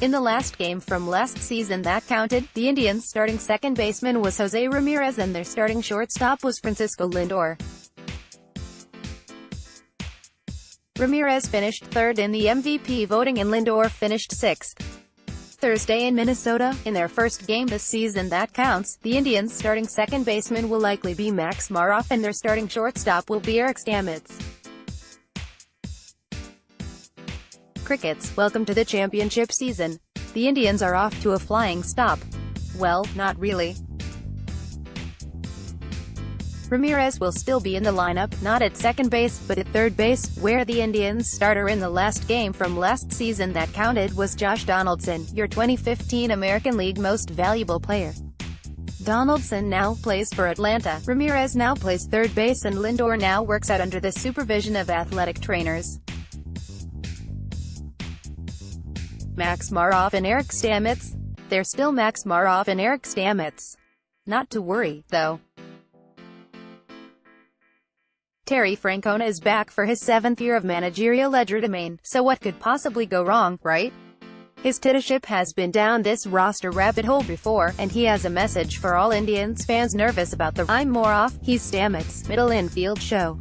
In the last game from last season that counted, the Indians' starting second baseman was Jose Ramirez and their starting shortstop was Francisco Lindor. Ramirez finished third in the MVP voting and Lindor finished sixth. Thursday in Minnesota, in their first game this season that counts, the Indians' starting second baseman will likely be Max Moroff and their starting shortstop will be Eric Stamets. Crickets, welcome to the championship season. The Indians are off to a flying stop. Well, not really. Ramirez will still be in the lineup, not at second base, but at third base, where the Indians' starter in the last game from last season that counted was Josh Donaldson, your 2015 American League Most Valuable Player. Donaldson now plays for Atlanta, Ramirez now plays third base and Lindor now works out under the supervision of athletic trainers. Max Moroff and Eric Stamets. They're still Max Moroff and Eric Stamets. Not to worry, though. Terry Francona is back for his 7th year of managerial legerdemain, so what could possibly go wrong, right? His leadership has been down this roster rabbit hole before, and he has a message for all Indians fans nervous about the "I'm Moroff, he's Stamets" middle infield show.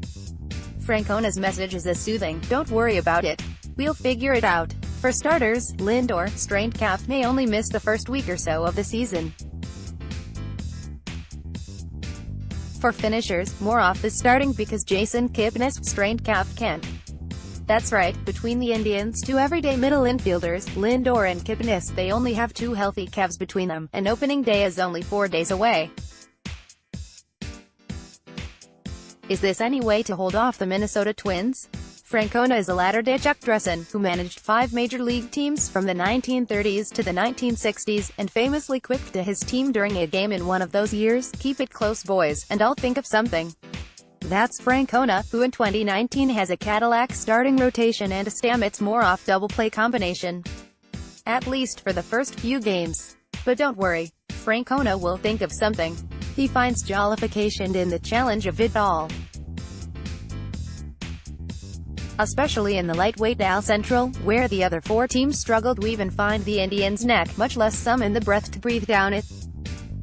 Francona's message is a soothing, "Don't worry about it. We'll figure it out." For starters, Lindor, strained calf, may only miss the first week or so of the season. For finishers, Moroff is starting because Jason Kipnis' strained calf can't. That's right, between the Indians' two everyday middle infielders, Lindor and Kipnis, they only have 2 healthy calves between them, and opening day is only 4 days away. Is this any way to hold off the Minnesota Twins? Francona is a latter-day Chuck Dresson, who managed 5 major league teams from the 1930s to the 1960s, and famously quipped to his team during a game in one of those years, "Keep it close, boys, and I'll think of something." That's Francona, who in 2019 has a Cadillac starting rotation and a Stamets-Moroff double-play combination. At least for the first few games. But don't worry, Francona will think of something. He finds jollification in the challenge of it all. Especially in the lightweight AL Central, where the other 4 teams struggled, we even find the Indians' neck, much less summon the breath to breathe down it.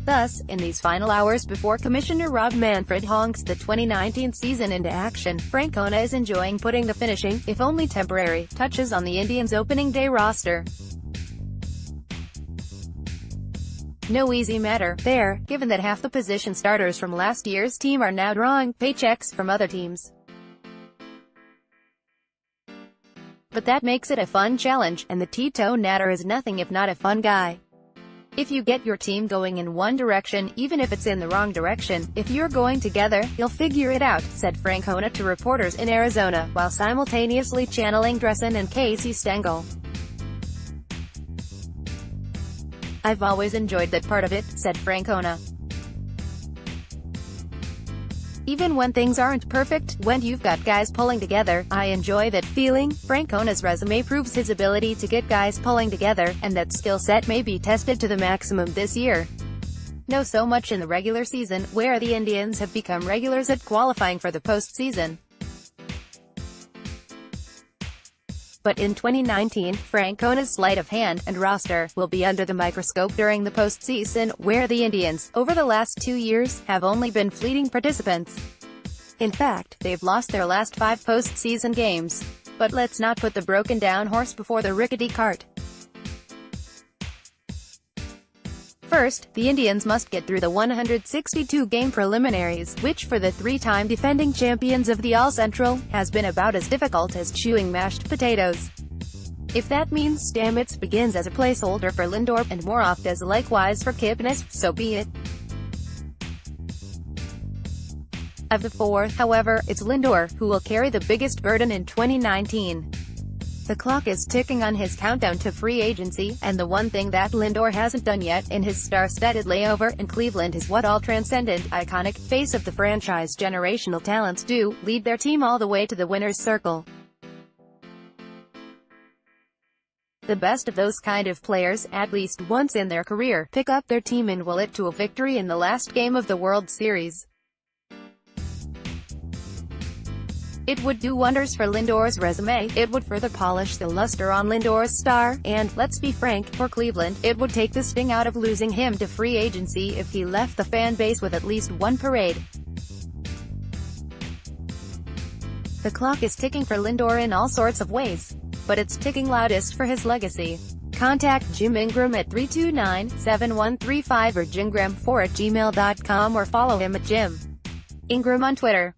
Thus, in these final hours before Commissioner Rob Manfred honks the 2019 season into action, Francona is enjoying putting the finishing, if only temporary, touches on the Indians' opening day roster. No easy matter, there, given that half the position starters from last year's team are now drawing paychecks from other teams. But that makes it a fun challenge, and the Tito Natter is nothing if not a fun guy. If you get your team going in one direction, even if it's in the wrong direction, if you're going together, you'll figure it out, said Francona to reporters in Arizona, while simultaneously channeling Dresson and Casey Stengel. "I've always enjoyed that part of it," said Francona. "Even when things aren't perfect, when you've got guys pulling together, I enjoy that feeling." Francona's resume proves his ability to get guys pulling together, and that skill set may be tested to the maximum this year. No so much in the regular season, where the Indians have become regulars at qualifying for the postseason. But in 2019, Francona's sleight of hand and roster will be under the microscope during the postseason, where the Indians, over the last 2 years, have only been fleeting participants. In fact, they've lost their last 5 postseason games. But let's not put the broken-down horse before the rickety cart. First, the Indians must get through the 162-game preliminaries, which for the 3-time defending champions of the All Central, has been about as difficult as chewing mashed potatoes. If that means Stamets begins as a placeholder for Lindor, and Moroff does likewise for Kipnis, so be it. Of the 4, however, it's Lindor who will carry the biggest burden in 2019. The clock is ticking on his countdown to free agency, and the one thing that Lindor hasn't done yet in his star-studded layover in Cleveland is what all transcendent, iconic, face of the franchise generational talents do, lead their team all the way to the winner's circle. The best of those kind of players, at least once in their career, pick up their team and will it to a victory in the last game of the World Series. It would do wonders for Lindor's resume, it would further polish the luster on Lindor's star, and, let's be frank, for Cleveland, it would take the sting out of losing him to free agency if he left the fan base with at least one parade. The clock is ticking for Lindor in all sorts of ways. But it's ticking loudest for his legacy. Contact Jim Ingraham at 329-7135 or jimgram4@gmail.com or follow him at Jim Ingraham on Twitter.